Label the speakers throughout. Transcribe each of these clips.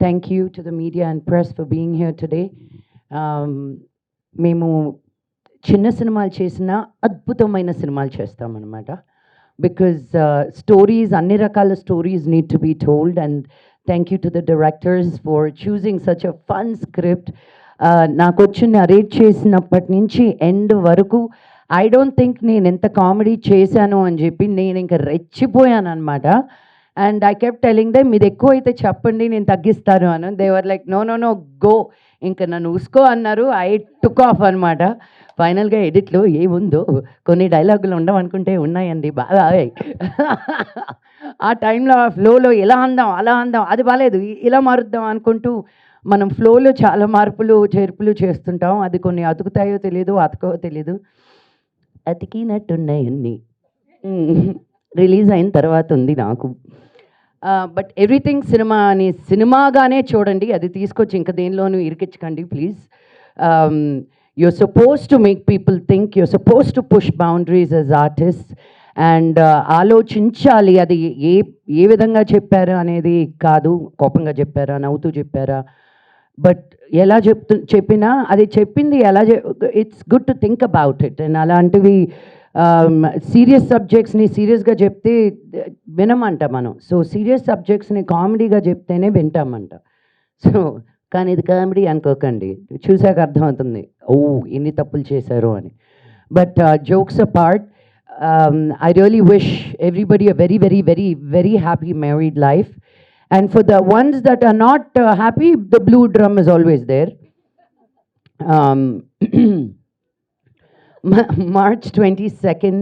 Speaker 1: thank you to the media and press for being here today. మేము చిన్న సినిమాలు చేసినా అద్భుతమైన సినిమాలు చేస్తామన్నమాట. బికాజ్ స్టోరీస్, అన్ని రకాల stories need to be told. And thank you to the directors for choosing such a fun script. నాకు వచ్చి నరేట్ చేసినప్పటి నుంచి ఎండ్ వరకు ఐ డోంట్ థింక్ నేను ఎంత కామెడీ చేశాను అని చెప్పి నేను ఇంకా రెచ్చిపోయాను అనమాట. And I kept telling them, ఇది ఎక్కువ అయితే చెప్పండి, నేను తగ్గిస్తాను అని. They were like no no no go, ఇంకా నన్ను ఉసుకో అన్నారు. ఐ టుక్ ఆఫ్ అనమాట. ఫైనల్గా ఎడిట్లో ఏముందో కొన్ని డైలాగులు ఉండవనుకుంటే ఉన్నాయండి బాగా. ఆ టైంలో ఆ ఫ్లోలో ఇలా అందాం అలా అందాం, అది బాగాలేదు ఇలా మారుద్దాం అనుకుంటూ మనం ఫ్లోలో చాలా మార్పులు చేర్పులు చేస్తుంటాం. అది కొన్ని అతుకుతాయో తెలీదు, అతకవో తెలీదు. అతికినట్టున్నాయన్నీ రిలీజ్ అయిన తర్వాత ఉంది నాకు. బట్ ఎవ్రీథింగ్ సినిమా అని సినిమాగానే చూడండి, అది తీసుకొచ్చి ఇంకా దేనిలోనూ ఇరికించకండి please. you're supposed to make people think, you're supposed to push boundaries as artists, and ఆలోచించాలి అది ఏ విధంగా చెప్పారు అనేది కాదు, కోపంగా చెప్పారా, నవ్వుతూ చెప్పారా, బట్ ఎలా చెప్పినా అది చెప్పింది ఎలా, it's good to think about it. And అలాంటివి సీరియస్ సబ్జెక్ట్స్ని సీరియస్గా చెప్తే వినమంట మనం. సో సీరియస్ సబ్జెక్ట్స్ని కామెడీగా చెప్తేనే వింటామంట. సో కానీ ఇది కామెడీ అనుకోకండి, చూసాక అర్థమవుతుంది ఓ ఎన్ని తప్పులు చేశారు అని. But jokes apart, I really wish everybody a very very very very happy married life. And for the ones that are not happy, the blue drum is always there. March 22nd,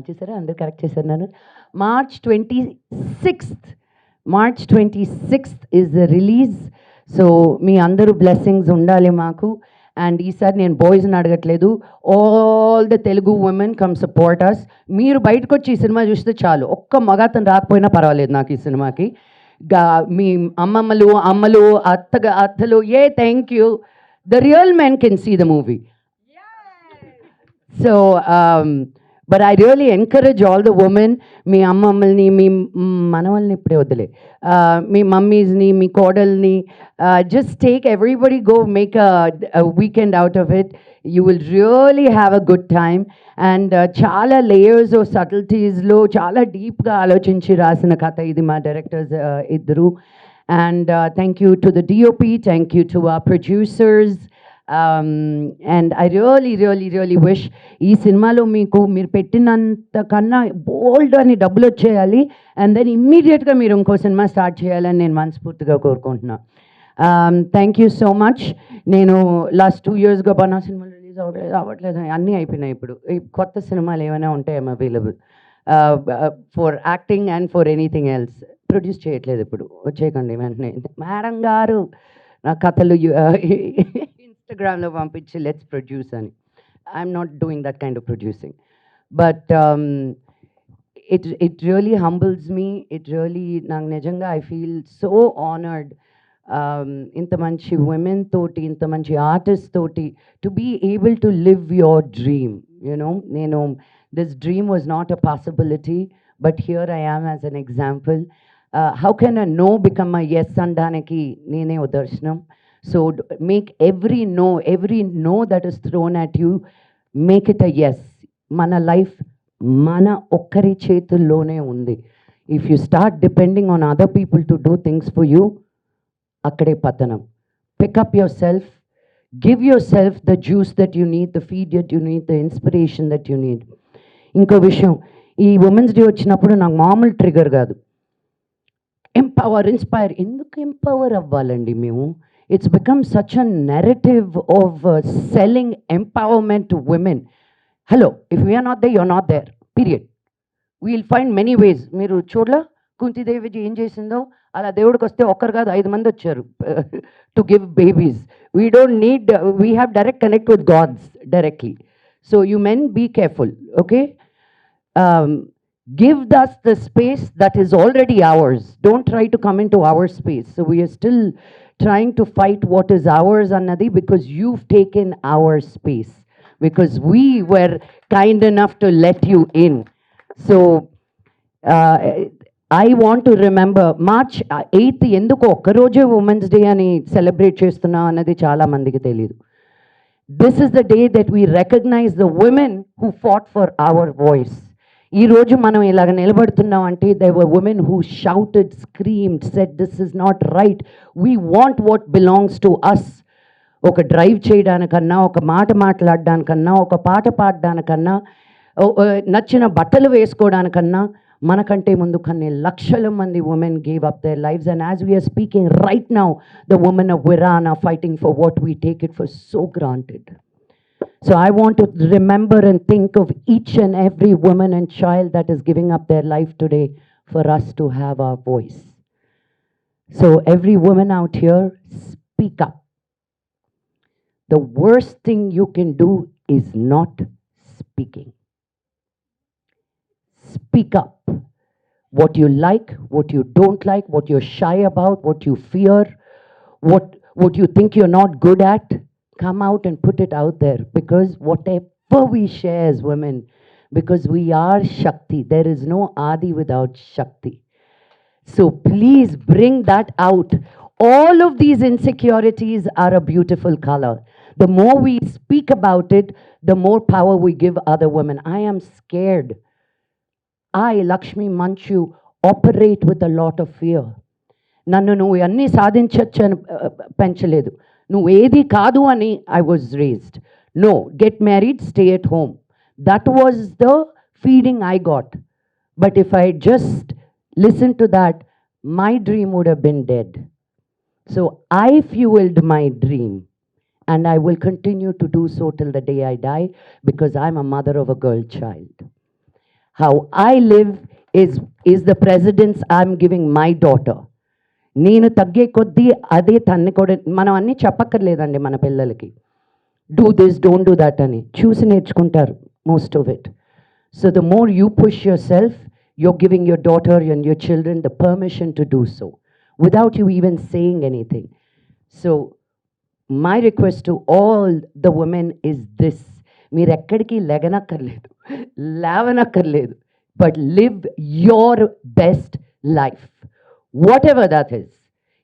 Speaker 1: చూసారా అందరు correct చేశారు నన్ను. March 26th is the release. So మీ అందరూ blessings ఉండాలి మాకు. And ఈసారి నేను బాయ్స్ని అడగట్లేదు, all the Telugu women come support us. మీరు బయటకు వచ్చి ఈ సినిమా చూస్తే చాలు, ఒక్క మగాతను రాకపోయినా పర్వాలేదు నాకు ఈ సినిమాకి. మీ అమ్మలు అత్తలు thank you, the real men can see the movie. So but I really encourage all the women, మీ అమ్మమ్మల్ని, మీ మనవల్ని ఇప్పుడే వద్దులే, మీ మమ్మీస్ని, మీ కోడల్ని, just take everybody go make a weekend out of it. You will really have a good time. And చాలా లేయర్స్ ఆఫ్ సటిల్టీస్లో చాలా డీప్గా ఆలోచించి రాసిన కథ ఇది, మా డైరెక్టర్స్ ఇద్దరు. And thank you to the DOP, thank you to our producers. And I really wish ఈ సినిమాలో మీరు పెట్టినంత కన్నా బోల్డ్ అని డబ్బులు వచ్చేయాలి. అండ్ దెన్ ఇమ్మీడియట్గా మీరు ఇంకో సినిమా స్టార్ట్ చేయాలని నేను మనస్ఫూర్తిగా కోరుకుంటున్నా. Thank you so much. నేను లాస్ట్ 2 yearsగా బనా సినిమాలు రిలీజ్ అవ్వట్లేదు, అన్నీ అయిపోయినాయి. ఇప్పుడు కొత్త సినిమాలు ఏమైనా ఉంటే I'm available for acting and for anything else. Produce చేయట్లేదు ఇప్పుడు, వచ్చేయకండి వెంటనే మేడం గారు నా కథలు ఇన్స్టాగ్రామ్లో పంపించి లెట్స్ ప్రొడ్యూస్ అని. I'm not doing that kind of producing. But it really humbles me, it really నాకు నిజంగా ఐ ఫీల్ సో ఆనర్డ్. ఇంత మంచి ఉమెన్ తోటి, ఇంత మంచి ఆర్టిస్ట్ తోటి to be able to live your dream. నేను this dream was not a possibility, but here I am as an example. How can a no become a yes అనడానికి నేనే ఉదర్శనం. So make every no that is thrown at you, make it a yes. Mana life mana okkari chetullone undi. If you start depending on other people to do things for you, akkade patanam. Pick up yourself, give yourself the juice that you need, the feed that you need, the inspiration that you need. Inko vishayam, ee women's day vachinappudu naaku maamul trigger gaadu, empower, inspire. Enduku empower avvalandi memu? It's become such a narrative of selling empowerment to women. Hello, if we are not there, you're not there, period. We'll find many ways. Meeru chodla Kunti Devi ఏం చేసిందో అలా దేవుడికి వస్తే ఒక్కరు కాదు 5 మంది వచ్చారు to give babies. We don't need, we have direct connect with gods directly. So you men be careful, okay? Give us the space that is already ours. Don't try to come into our space. So we are still trying to fight what is ours, Annadi, because you've taken our space, because we were kind enough to let you in. So I want to remember March 8th ఎందుకు ఒక్కరోజే women's day అని celebrate చేస్తున్నాం అన్నది చాలా మందికి తెలియదు. This is the day that we recognise the women who fought for our voice. ఈరోజు మనం ఇలాగ నిలబడుతున్నాం అంటే they were women who shouted, screamed, said this is not right, we want what belongs to us. ఒక drive చేయడానికన్నా, ఒక మాట మాట్లాడడానికన్నా, ఒక పాట పాడడానికన్నా, నచ్చిన బట్టలు వేసుకోవడానికన్నా మనకంటే ముందు కొన్ని లక్షల మంది women gave up their lives. And as we're speaking right now the women of Iran are fighting for what we take it for so granted. So I want to remember and think of each and every woman and child that is giving up their life today for us to have our voice. So every woman out here, speak up. The worst thing you can do is not speaking. Speak up. What you like, what you don't like, what you're shy about, what you fear, what you think you're not good at, come out and put it out there, because whatever we share as women, because we are Shakti, there is no Adi without Shakti. So please bring that out. All of these insecurities are a beautiful color. The more we speak about it, the more power we give other women. I am scared. I, Lakshmi Manchu, operate with a lot of fear. నన్ను నువ్వు అన్నీ సాధించచ్చు అని పెంచలేదు. నువ్వు ఏది కాదు అని I was raised. No, get married, stay at home. That was the feeding I got. But if I just listen to that, my dream would have been dead. So I fuelled my dream and I will continue to do so till the day I die, because I'm a mother of a girl child. How I live is the precedence I'm giving my daughter. నేను తగ్గే కొద్దీ అదే తన్ని కూడా మనం అన్నీ చెప్పక్కర్లేదండి మన పిల్లలకి. Do this, don't do that అని చూసి నేర్చుకుంటారు most of it. So the more you push yourself, you're giving your daughter and your children the permission to do so without you even saying anything. So my request to all the women is this: మీరు ఎక్కడికి లెగనక్కర్లేదు, లేవనక్కర్లేదు, but live your best life. Whatever that is.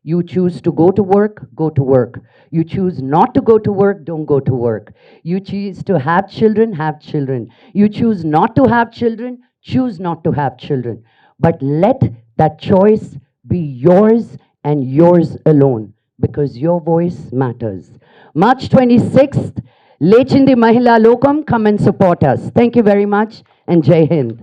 Speaker 1: You choose to go to work, go to work. You choose not to go to work, don't go to work. You choose to have children, have children. You choose not to have children, choose not to have children. But let that choice be yours and yours alone, because your voice matters. March 26th, Lechindi Mahila Lokam, come and support us. Thank you very much, and Jai Hind.